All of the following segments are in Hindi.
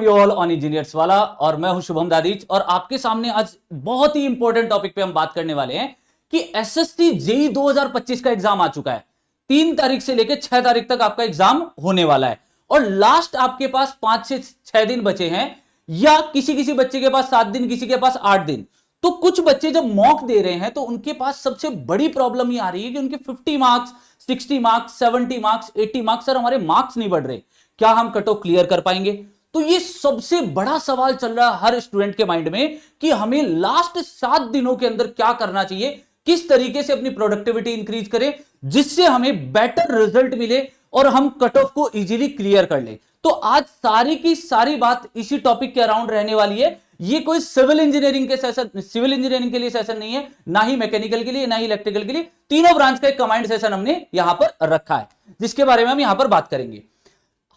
ऑल ऑन इंजीनियर्स वाला और मैं हूं शुभम दादीच और आपके सामने आज बहुत ही इंपॉर्टेंट टॉपिक पे हम बात करने वाले हैं कि एसएससी जेई 2025 का एग्जाम आ चुका है। 3 तारीख से लेकर 6 तारीख तक आपका एग्जाम होने वाला है और लास्ट आपके पास 5 से 6 दिन बचे हैं या किसी किसी बच्चे के पास 7 दिन, किसी के पास 8 दिन। तो कुछ बच्चे जब मॉक दे रहे हैं तो उनके पास सबसे बड़ी प्रॉब्लम ये आ रही है कि उनके 50 marks, 60 marks, 70 marks, 80 marks, sir हमारे मार्क्स नहीं बढ़ रहे, क्या हम कट ऑफ क्लियर कर पाएंगे? तो ये सबसे बड़ा सवाल चल रहा है हर स्टूडेंट के माइंड में कि हमें लास्ट 7 दिनों के अंदर क्या करना चाहिए, किस तरीके से अपनी प्रोडक्टिविटी इंक्रीज करें जिससे हमें बेटर रिजल्ट मिले और हम कट ऑफ को इजीली क्लियर कर लें। तो आज सारी की सारी बात इसी टॉपिक के अराउंड रहने वाली है। ये कोई सिविल इंजीनियरिंग के सेशन, सिविल इंजीनियरिंग के लिए सेशन नहीं है, ना ही मैकेनिकल के लिए, ना ही इलेक्ट्रिकल के लिए। तीनों ब्रांच का एक कमांड सेशन हमने यहां पर रखा है जिसके बारे में हम यहां पर बात करेंगे।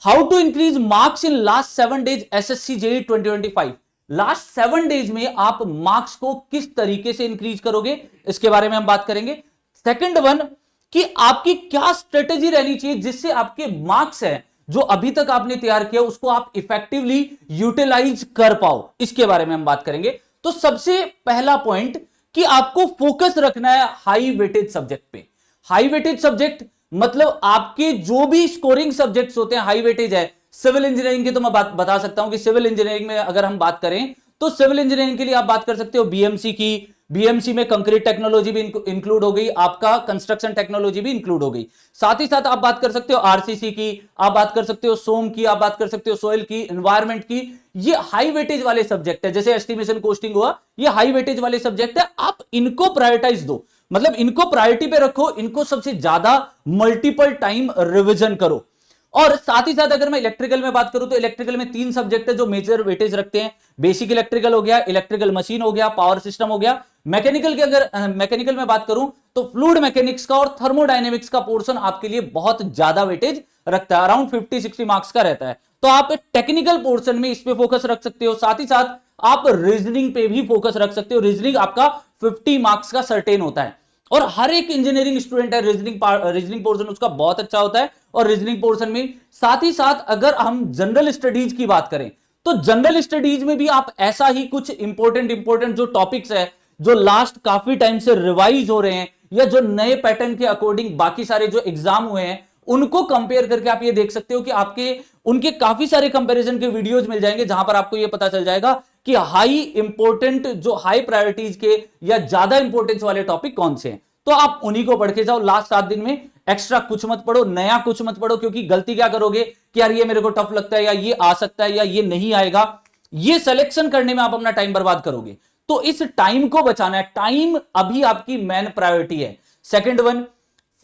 How to increase marks in last 7 days SSC JEE 2025। Last 7 days में आप मार्क्स को किस तरीके से इंक्रीज करोगे इसके बारे में हम बात करेंगे। सेकंड वन कि आपकी क्या स्ट्रेटेजी रहनी चाहिए जिससे आपके मार्क्स है जो अभी तक आपने तैयार किया उसको आप इफेक्टिवली यूटिलाइज कर पाओ, इसके बारे में हम बात करेंगे। तो सबसे पहला पॉइंट कि आपको फोकस रखना है हाई वेटेज सब्जेक्ट पे। हाई वेटेज सब्जेक्ट मतलब आपके जो भी स्कोरिंग सब्जेक्ट्स होते हैं हाई वेटेज है। सिविल इंजीनियरिंग की तो मैं बता सकता हूं कि सिविल इंजीनियरिंग में अगर हम बात करें तो सिविल इंजीनियरिंग के लिए आप बात कर सकते हो बीएमसी की। बीएमसी में कंक्रीट टेक्नोलॉजी भी इंक्लूड हो गई, आपका कंस्ट्रक्शन टेक्नोलॉजी भी इंक्लूड हो गई। साथ ही साथ आप बात कर सकते हो आरसीसी की, आप बात कर सकते हो सोम की, आप बात कर सकते हो सोइल की, एनवायरमेंट की। ये हाई वेटेज वाले सब्जेक्ट है, जैसे एस्टिमेशन कोस्टिंग हुआ, ये हाई वेटेज वाले सब्जेक्ट है। आप इनको प्रायोरिटाइज दो, मतलब इनको प्रायोरिटी पे रखो, इनको सबसे ज्यादा मल्टीपल टाइम रिवीजन करो। और साथ ही साथ अगर मैं इलेक्ट्रिकल में बात करूं तो इलेक्ट्रिकल में 3 सब्जेक्ट है जो मेजर वेटेज रखते हैं। बेसिक इलेक्ट्रिकल हो गया, इलेक्ट्रिकल मशीन हो गया, पावर सिस्टम हो गया। मैकेनिकल के अगर मैकेनिकल में बात करूं तो फ्लूइड मैकेनिक्स का और थर्मोडायनेमिक्स का पोर्शन आपके लिए बहुत ज्यादा वेटेज रखता है, अराउंड 50-60 मार्क्स का रहता है। तो आप टेक्निकल पोर्शन में इस पे फोकस रख सकते हो। साथ ही साथ आप रीजनिंग पे भी फोकस रख सकते हो। रीजनिंग आपका 50 मार्क्स का सर्टेन होता है और हर एक इंजीनियरिंग स्टूडेंट है रीजनिंग पोर्शन उसका बहुत अच्छा होता है। और रीजनिंग पोर्शन में साथ ही साथ अगर हम जनरल स्टडीज की बात करें तो जनरल स्टडीज में भी आप ऐसा ही कुछ इंपॉर्टेंट जो टॉपिक्स है जो लास्ट काफी टाइम से रिवाइज हो रहे हैं या जो नए पैटर्न के अकॉर्डिंग बाकी सारे जो एग्जाम हुए हैं उनको कंपेयर करके आप ये देख सकते हो कि आपके उनके काफी सारे कंपैरिजन के वीडियोज मिल जाएंगे जहां पर आपको ये पता चल जाएगा कि हाई इंपॉर्टेंट जो हाई प्रायोरिटीज के या ज्यादा इंपॉर्टेंस वाले टॉपिक कौन से हैं। तो आप उन्हीं को पढ़ के जाओ। लास्ट 7 दिन में एक्स्ट्रा कुछ मत पढ़ो, नया कुछ मत पढ़ो, क्योंकि गलती क्या करोगे कि यार ये मेरे को टफ लगता है या ये आ सकता है या ये नहीं आएगा, ये सिलेक्शन करने में आप अपना टाइम बर्बाद करोगे। तो इस टाइम को बचाना है, टाइम अभी आपकी मेन प्रायोरिटी है। सेकंड वन,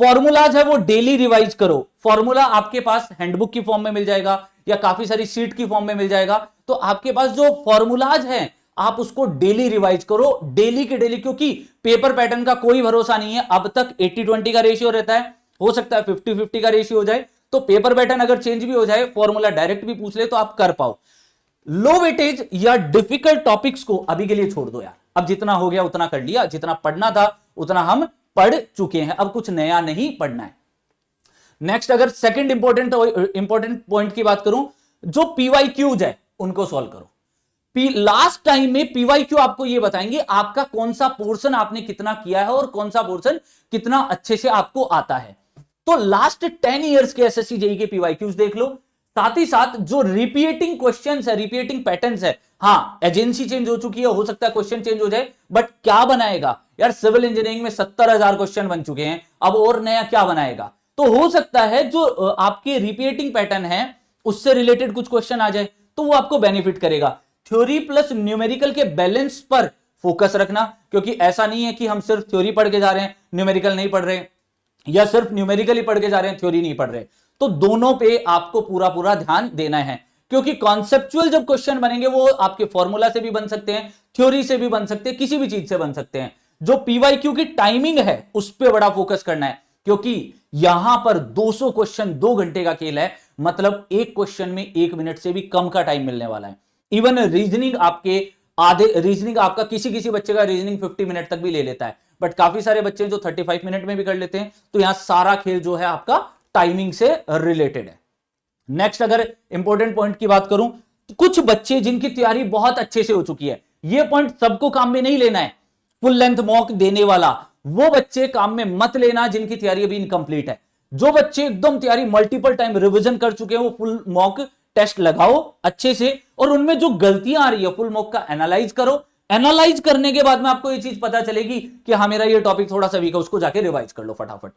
फॉर्मूलाज है वो डेली रिवाइज करो। फॉर्मूला आपके पास हैंडबुक की फॉर्म में मिल जाएगा या काफी सारी शीट की फॉर्म में मिल जाएगा। तो आपके पास जो फॉर्मूलाज हैं आप उसको डेली रिवाइज करो, डेली के डेली, क्योंकि पेपर पैटर्न का कोई भरोसा नहीं है। अब तक 80-20 का रेशियो रहता है, हो सकता है 50-50 का रेशियो हो जाए। तो पेपर पैटर्न अगर चेंज भी हो जाए, फॉर्मूला डायरेक्ट भी पूछ ले तो आप कर पाओ। लो वेटेज या डिफिकल्ट टॉपिक्स को अभी के लिए छोड़ दो यार, अब जितना हो गया उतना कर लिया, जितना पढ़ना था उतना हम पढ़ चुके हैं, अब कुछ नया नहीं पढ़ना है। नेक्स्ट, अगर सेकंड इंपॉर्टेंट पॉइंट की बात करूं, जो पीवाईक्यूज है उनको सॉल्व करो। लास्ट टाइम में पीवाईक्यू आपको ये बताएंगे आपका कौन सा पोर्शन आपने कितना किया है और कौन सा पोर्शन कितना अच्छे से आपको आता है। तो लास्ट 10 इयर्स के एसएससी जेईई के पीवाईक्यूज देख लो। साथ ही साथ जो रिपीटिंग क्वेश्चंस है, रिपीटिंग पैटर्न्स है, हाँ एजेंसी चेंज हो चुकी है, हो सकता है क्वेश्चन चेंज हो जाए, बट क्या बनाएगा यार? सिविल इंजीनियरिंग में 70,000 क्वेश्चन बन चुके हैं, अब और नया क्या बनाएगा? तो हो सकता है जो आपके रिपीटिंग पैटर्न है उससे रिलेटेड कुछ क्वेश्चन आ जाए तो वो आपको बेनिफिट करेगा। थ्योरी प्लस न्यूमेरिकल के बैलेंस पर फोकस रखना, क्योंकि ऐसा नहीं है कि हम सिर्फ थ्योरी पढ़ के जा रहे हैं, न्यूमेरिकल नहीं पढ़ रहे, या सिर्फ न्यूमेरिकली पढ़ के जा रहे हैं, थ्योरी नहीं पढ़ रहे। तो दोनों पे आपको पूरा पूरा ध्यान देना है, क्योंकि कॉन्सेप्चुअल जब क्वेश्चन बनेंगे वो आपके फॉर्मूला से भी बन सकते हैं, थ्योरी से भी बन सकते हैं, किसी भी चीज से बन सकते हैं। जो पीवाईक्यू की टाइमिंग है उस पर बड़ा फोकस करना है, क्योंकि यहां पर 200 क्वेश्चन 2 घंटे का खेल है, मतलब एक क्वेश्चन में 1 मिनट से भी कम का टाइम मिलने वाला है। इवन रीजनिंग आपका किसी किसी बच्चे का रीजनिंग 50 मिनट तक भी ले लेता है, बट काफी सारे बच्चे जो 35 मिनट में भी कर लेते हैं। तो यहां सारा खेल जो है आपका टाइमिंग से रिलेटेड है। नेक्स्ट, अगर इंपॉर्टेंट पॉइंट की बात करूं, कुछ बच्चे जिनकी तैयारी बहुत अच्छे से हो चुकी है, ये पॉइंट सबको काम में नहीं लेना है, फुल लेंथ मॉक देने वाला वो बच्चे काम में मत लेना जिनकी तैयारी अभी इनकम्प्लीट है। जो बच्चे एकदम तैयारी मल्टीपल टाइम रिवीजन कर चुके हैं वो फुल मॉक टेस्ट लगाओ अच्छे से, और उनमें जो गलतियां आ रही है फुल मॉक का एनालाइज करो। एनालाइज करने के बाद में आपको ये चीज पता चलेगी कि हाँ मेरा ये टॉपिक थोड़ा सा वीक है, उसको जाके रिवाइज कर लो फटाफट।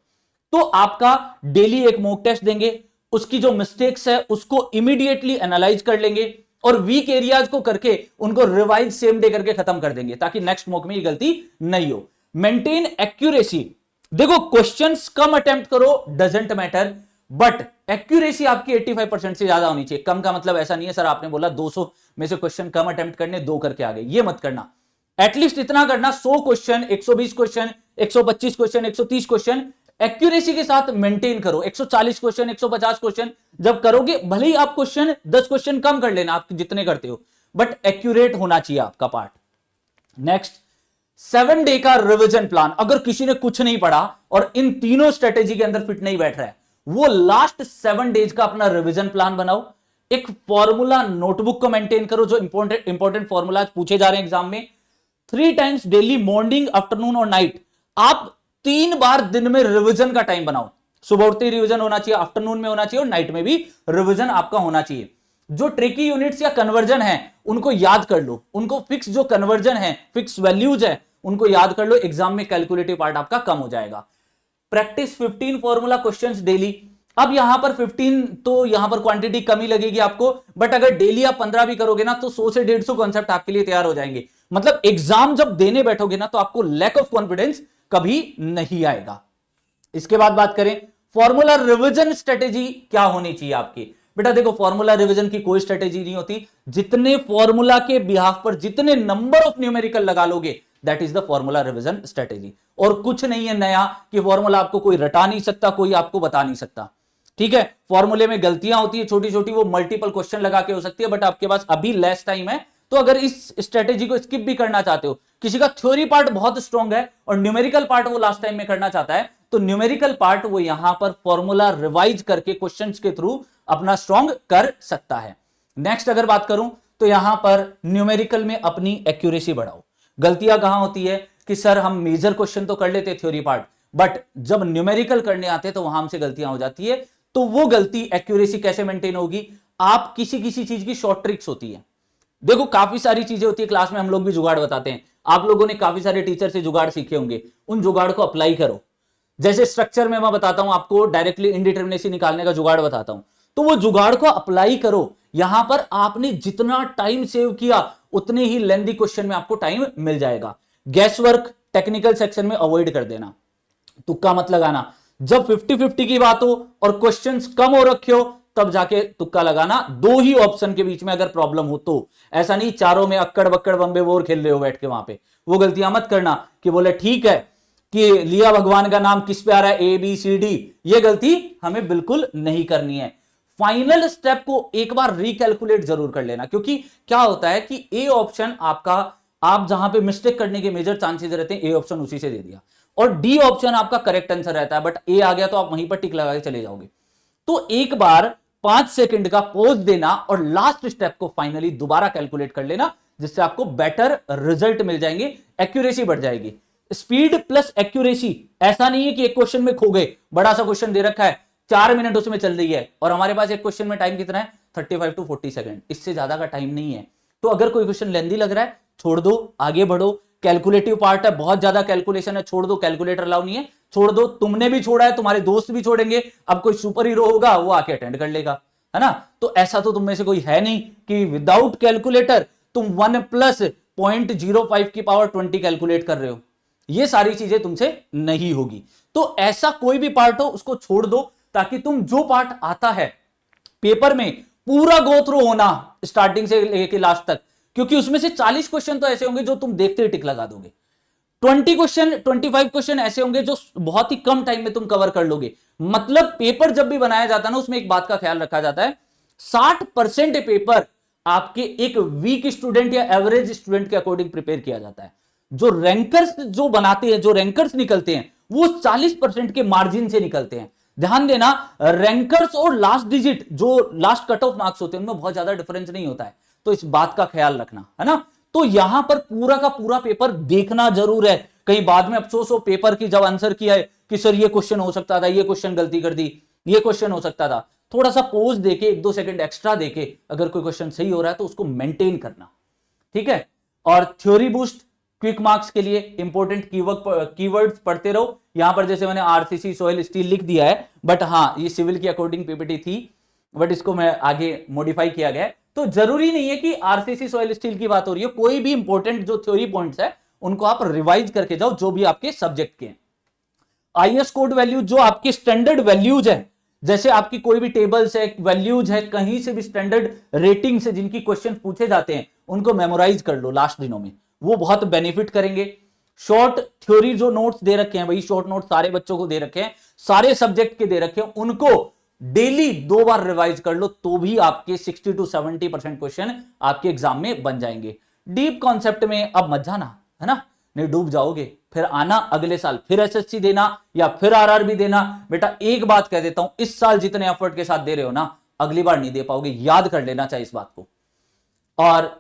तो आपका डेली एक मॉक टेस्ट देंगे, उसकी जो मिस्टेक्स है उसको इमीडिएटली एनालाइज कर लेंगे और वीक एरियाज को करके उनको रिवाइज सेम डे करके खत्म कर देंगे ताकि नेक्स्ट मॉक में ये गलती नहीं हो। मेंटेन एक्यूरेसी, देखो क्वेश्चंस कम अटेम्प्ट करो डजंट मैटर, बट एक्यूरेसी आपकी 85% से ज्यादा होनी चाहिए। कम का मतलब ऐसा नहीं है सर आपने बोला 200 में से क्वेश्चन कम अटेम्प्ट करने 2 करके आ गए, ये मत करना। एटलीस्ट इतना करना 100 question, 120 question, 125 question, 130 question accuracy के साथ मेंटेन करो। 140 क्वेश्चन, 150 क्वेश्चन जब करोगे, भले ही आप क्वेश्चन 10 क्वेश्चन कम कर लेना आप जितने करते हो, बट एक्यूरेट होना चाहिए आपका पार्ट। नेक्स्ट 7 डे का रिवीजन प्लान। अगर किसी ने कुछ नहीं पढ़ा और इन तीनों स्ट्रेटेजी के अंदर फिट नहीं बैठ रहा है, वो लास्ट 7 डेज का अपना रिवीजन प्लान बनाओ। एक फॉर्मूला नोटबुक को मेंटेन करो, जो इंपॉर्टेंट फॉर्मूला पूछे जा रहे हैं एग्जाम में। 3 टाइम्स डेली, मॉर्निंग, आफ्टरनून और नाइट। आप 3 बार दिन में रिवीजन का टाइम बनाओ। सुबह उठते ही रिवीजन होना चाहिए, आफ्टरनून में होना चाहिए और नाइट में भी रिवीजन आपका होना चाहिए। जो ट्रिकी यूनिट्स या कन्वर्जन है उनको याद कर लो, उनको फिक्स जो कन्वर्जन है, फिक्स वैल्यूज है उनको याद कर लो। एग्जाम में कैलकुलेटिव पार्ट आपका कम हो जाएगा। Practice 15 formula questions daily. अब यहां पर 15 तो यहां पर क्वांटिटी कमी लगेगी आपको, बट अगर डेली आप 15 भी करोगे ना तो 100 से 150 कॉन्सेप्ट आपके लिए तैयार हो जाएंगे। मतलब एग्जाम जब देने बैठोगे ना तो आपको लैक ऑफ कॉन्फिडेंस कभी नहीं आएगा। इसके बाद बात करें फॉर्मूला रिवीजन स्ट्रेटेजी क्या होनी चाहिए आपकी। बेटा देखो फॉर्मूला रिवीजन की कोई स्ट्रेटेजी नहीं होती, जितने फॉर्मूला के बिहाफ पर जितने नंबर ऑफ न्यूमेरिकल लगा लोगे that is the formula revision strategy. और कुछ नहीं है नया कि फॉर्मूला आपको कोई रटा नहीं सकता, कोई आपको बता नहीं सकता। ठीक है, फॉर्मूले में गलतियां होती है छोटी छोटी, वो मल्टीपल क्वेश्चन लगा के हो सकती है, बट आपके पास अभी लेस टाइम है, तो अगर इस स्ट्रेटेजी को स्किप भी करना चाहते हो, किसी का थ्योरी पार्ट बहुत स्ट्रॉन्ग है और न्यूमेरिकल पार्ट वो लास्ट टाइम में करना चाहता है, तो न्यूमेरिकल पार्ट वो यहां पर फॉर्मूला रिवाइज करके क्वेश्चंस के थ्रू अपना स्ट्रॉन्ग कर सकता है। नेक्स्ट अगर बात करूं तो यहां पर न्यूमेरिकल में अपनी एक्यूरेसी बढ़ाओ। गलतियां कहां होती है कि सर हम मेजर क्वेश्चन तो कर लेते थ्योरी पार्ट, बट जब न्यूमेरिकल करने आते तो वहां हमसे गलतियां हो जाती है। तो वो गलती एक्यूरेसी कैसे मेंटेन होगी, आप किसी किसी चीज की शॉर्ट ट्रिक्स होती है। देखो काफी सारी चीजें होती है, क्लास में हम लोग भी जुगाड़ बताते हैं, आप लोगों ने काफी सारे टीचर से जुगाड़ सीखे होंगे, उन जुगाड़ को अप्लाई करो। जैसे स्ट्रक्चर में मैं बताता हूं आपको, डायरेक्टली इंडिटरमिनेसी निकालने का जुगाड़ बताता हूं, तो वो जुगाड़ को अप्लाई करो। यहां पर आपने जितना टाइम सेव किया उतने ही लेंथी क्वेश्चन में आपको टाइम मिल जाएगा। गैस वर्क टेक्निकल सेक्शन में अवॉइड कर देना, तुक्का मत लगाना। जब 50-50 की बात हो और क्वेश्चंस कम हो रखे हो तब जाके तुक्का लगाना, 2 ही ऑप्शन के बीच में अगर प्रॉब्लम हो तो। ऐसा नहीं चारों में अक्कड़ बक्कड़ बम्बे बोर खेल रहे हो बैठ के वहां पे, वो गलतियां मत करना कि बोले ठीक है कि लिया भगवान का नाम किस पे आ रहा है ABCD, ये गलती हमें बिल्कुल नहीं करनी है। फाइनल स्टेप को एक बार रिकैलकुलेट जरूर कर लेना, क्योंकि क्या होता है कि ए ऑप्शन आपका, आप जहां पे मिस्टेक करने के मेजर चांसेस रहते हैं, ए ऑप्शन उसी से दे दिया, और डी ऑप्शन आपका करेक्ट आंसर रहता है, बट ए आ गया तो आप वहीं पर टिक लगा के चले जाओगे। तो एक बार 5 सेकंड का पॉज देना और लास्ट स्टेप को फाइनली दोबारा कैलकुलेट कर लेना, जिससे आपको बेटर रिजल्ट मिल जाएंगे, एक्यूरेसी बढ़ जाएगी। स्पीड प्लस एक्यूरेसी, ऐसा नहीं है कि एक क्वेश्चन में खो गए, बड़ा सा क्वेश्चन दे रखा है 4 मिनट उसमें चल रही है और हमारे पास एक क्वेश्चन में टाइम कितना है 35 to 40 सेकंड, इससे ज्यादा का टाइम नहीं है। तो अगर कोई क्वेश्चन लेंदी लग रहा है छोड़ दो, आगे बढ़ो। कैलकुलेटिव पार्ट है, बहुत ज्यादा कैलकुलेशन है, छोड़ दो, कैलकुलेटर अलाउ नहीं है, छोड़ दो। तुमने भी छोड़ा है, तुम्हारे दोस्त भी छोड़ेंगे, अब कोई सुपर हीरो होगा वो आके अटेंड कर लेगा, है ना। तो ऐसा तो तुम में से कोई है नहीं कि विदाउट कैलकुलेटर तुम 1 + 0.05 की पावर 20 कैलकुलेट कर रहे हो, ये सारी चीजें तुमसे नहीं होगी। तो ऐसा कोई भी पार्ट हो उसको छोड़ दो, ताकि तुम जो पार्ट आता है पेपर में पूरा गो थ्रू होना स्टार्टिंग से लेके लास्ट तक, क्योंकि उसमें से 40 क्वेश्चन तो ऐसे होंगे जो तुम देखते ही टिक लगा दोगे, 25 क्वेश्चन ऐसे होंगे जो बहुत ही कम टाइम में तुम कवर कर लोगे। मतलब पेपर जब भी बनाया जाता है ना, उसमें एक बात का ख्याल रखा जाता है, 60% पेपर आपके एक वीक स्टूडेंट या एवरेज स्टूडेंट के अकॉर्डिंग प्रिपेयर किया जाता है। जो रैंकर्स जो बनाते हैं, जो रैंकर्स निकलते हैं, वो 40% के मार्जिन से निकलते हैं। ध्यान देना, रैंकर्स और लास्ट डिजिट जो लास्ट कट ऑफ मार्क्स होते हैं उनमें बहुत ज्यादा डिफरेंस नहीं होता है, तो इस बात का ख्याल रखना है ना। तो यहां पर पूरा का पूरा पेपर देखना जरूर है, कहीं बाद में अफसोस हो पेपर की जब आंसर किया है कि सर ये क्वेश्चन हो सकता था, ये क्वेश्चन गलती कर दी, ये क्वेश्चन हो सकता था। थोड़ा सा पोज देके 1-2 सेकंड एक्स्ट्रा देके अगर कोई क्वेश्चन सही हो रहा है तो उसको मेंटेन करना, ठीक है। और थ्योरी बूस्ट क्विक मार्क्स के लिए इंपॉर्टेंट कीवर्ड्स पढ़ते रहो। यहां पर जैसे मैंने आरसीसी सॉइल स्टील लिख दिया है, बट हाँ ये सिविल की अकॉर्डिंग पीपीटी थी, बट इसको मैं आगे मॉडिफाई किया गया है। तो जरूरी नहीं है कि आरसीसी सॉइल स्टील की बात हो रही है, कोई भी इंपॉर्टेंट जो थ्योरी पॉइंट्स है उनको आप रिवाइज करके जाओ जो भी आपके सब्जेक्ट के हैं। आईएस कोड वैल्यू जो आपकी स्टैंडर्ड वैल्यूज है, जैसे आपकी कोई भी टेबल्स है, वैल्यूज है, कहीं से भी स्टैंडर्ड रेटिंग से जिनकी क्वेश्चन पूछे जाते हैं उनको मेमोराइज कर लो लास्ट दिनों में, वो बहुत बेनिफिट करेंगे। शॉर्ट थ्योरी जो नोट्स दे रखे हैं, वही शॉर्ट नोट सारे बच्चों को दे रखे हैं, सारे सब्जेक्ट के दे रखे हैं, उनको डेली 2 बार रिवाइज कर लो तो भी आपके 60 to 70% क्वेश्चन आपके एग्जाम में बन जाएंगे। डीप कॉन्सेप्ट में अब मत जाना, है ना, नहीं डूब जाओगे, फिर आना अगले साल फिर एसएससी देना या फिर आरआरबी देना। बेटा एक बात कह देता हूं, इस साल जितने एफर्ट के साथ दे रहे हो ना, अगली बार नहीं दे पाओगे, याद कर लेना चाहिए इस बात को। और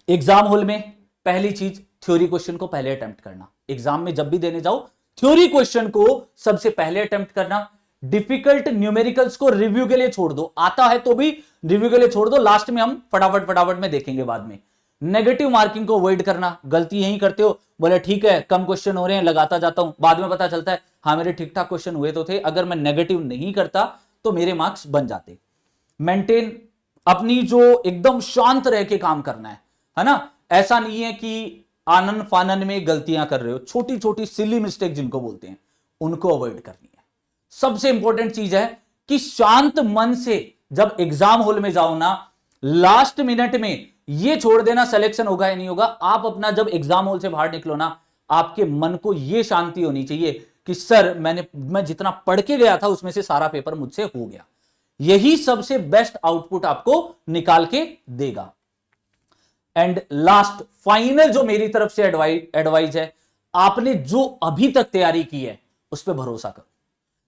एग्जाम हॉल में पहली चीज थ्योरी क्वेश्चन को पहले अटेम्प्ट करना, एग्जाम में जब भी देने जाओ थ्योरी क्वेश्चन को सबसे पहले अटेम्प्ट करना। डिफिकल्ट न्यूमेरिकल्स को रिव्यू के लिए छोड़ दो, आता है तो भी रिव्यू के लिए छोड़ दो, लास्ट में हम फटाफट में देखेंगे बाद में। नेगेटिव मार्किंग को अवॉइड करना, गलती यही करते हो, बोले ठीक है कम क्वेश्चन हो रहे हैं लगाता जाता हूं, बाद में पता चलता है हाँ मेरे ठीक ठाक क्वेश्चन हुए तो थे, अगर मैं नेगेटिव नहीं करता तो मेरे मार्क्स बन जाते। मेंटेन अपनी जो एकदम शांत रह के काम करना है ना, ऐसा नहीं है कि आनन फानन में गलतियां कर रहे हो, छोटी छोटी सिली मिस्टेक जिनको बोलते हैं उनको अवॉइड करनी है। सबसे इंपॉर्टेंट चीज है कि शांत मन से जब एग्जाम हॉल में जाओ ना, लास्ट मिनट में ये छोड़ देना सिलेक्शन होगा या नहीं होगा, आप अपना जब एग्जाम हॉल से बाहर निकलो ना, आपके मन को ये शांति होनी चाहिए कि सर मैं जितना पढ़ के गया था उसमें से सारा पेपर मुझसे हो गया। यही सबसे बेस्ट आउटपुट आपको निकाल के देगा। एंड लास्ट फाइनल जो मेरी तरफ से एडवाइस है, आपने जो अभी तक तैयारी की है उस पर भरोसा करो।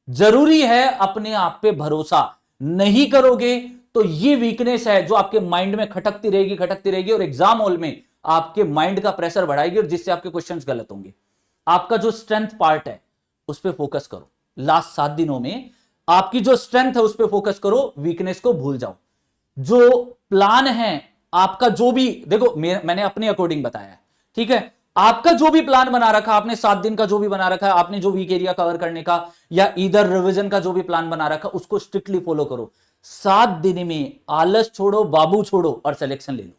जरूरी है अपने आप पे भरोसा, नहीं करोगे तो ये वीकनेस है जो आपके माइंड में खटकती रहेगी और एग्जाम हॉल में आपके माइंड का प्रेशर बढ़ाएगी और जिससे आपके क्वेश्चंस गलत होंगे। आपका जो स्ट्रेंथ पार्ट है उस पर फोकस करो, लास्ट 7 दिनों में आपकी जो स्ट्रेंथ है उस पर फोकस करो, वीकनेस को भूल जाओ। जो प्लान है आपका, जो भी देखो मैंने अपने अकॉर्डिंग बताया है, ठीक है, आपका जो भी प्लान बना रखा, आपने 7 दिन का जो भी बना रखा है, आपने जो वीक एरिया कवर करने का या इधर रिवीजन का जो भी प्लान बना रखा, उसको स्ट्रिक्टली फॉलो करो। 7 दिन में आलस छोड़ो, बाबू छोड़ो और सिलेक्शन ले लो।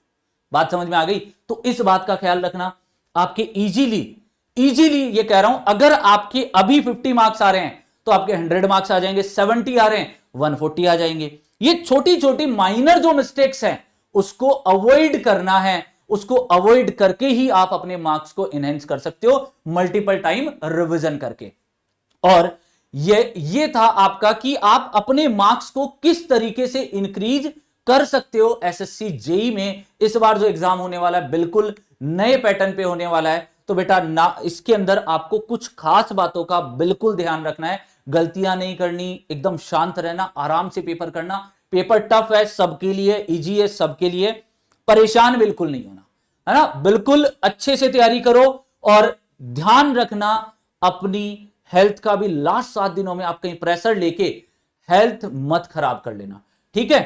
बात समझ में आ गई? तो इस बात का ख्याल रखना, आपके इजीली ये कह रहा हूं, अगर आपके अभी 50 मार्क्स आ रहे हैं तो आपके 100 मार्क्स आ जाएंगे, 70 आ रहे हैं 140 आ जाएंगे। ये छोटी छोटी माइनर जो मिस्टेक्स हैं उसको अवॉइड करना है, उसको अवॉइड करके ही आप अपने मार्क्स को एनहेंस कर सकते हो, मल्टीपल टाइम रिवीजन करके। और ये था आपका कि आप अपने मार्क्स को किस तरीके से इंक्रीज कर सकते हो एसएससी जेई में। इस बार जो एग्जाम होने वाला है बिल्कुल नए पैटर्न पे होने वाला है, तो बेटा ना इसके अंदर आपको कुछ खास बातों का बिल्कुल ध्यान रखना है, गलतियां नहीं करनी, एकदम शांत रहना, आराम से पेपर करना। पेपर टफ है सबके लिए, इजी है सबके लिए, परेशान बिल्कुल नहीं होना, है ना, बिल्कुल अच्छे से तैयारी करो। और ध्यान रखना अपनी हेल्थ का भी, लास्ट 7 दिनों में आप कहीं प्रेशर लेके हेल्थ मत खराब कर लेना, ठीक है।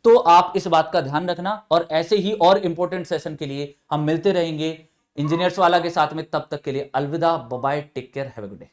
तो आप इस बात का ध्यान रखना, और ऐसे ही और इंपॉर्टेंट सेशन के लिए हम मिलते रहेंगे इंजीनियर्स वाला के साथ में। तब तक के लिए अलविदा, bye bye, take care, have a good day.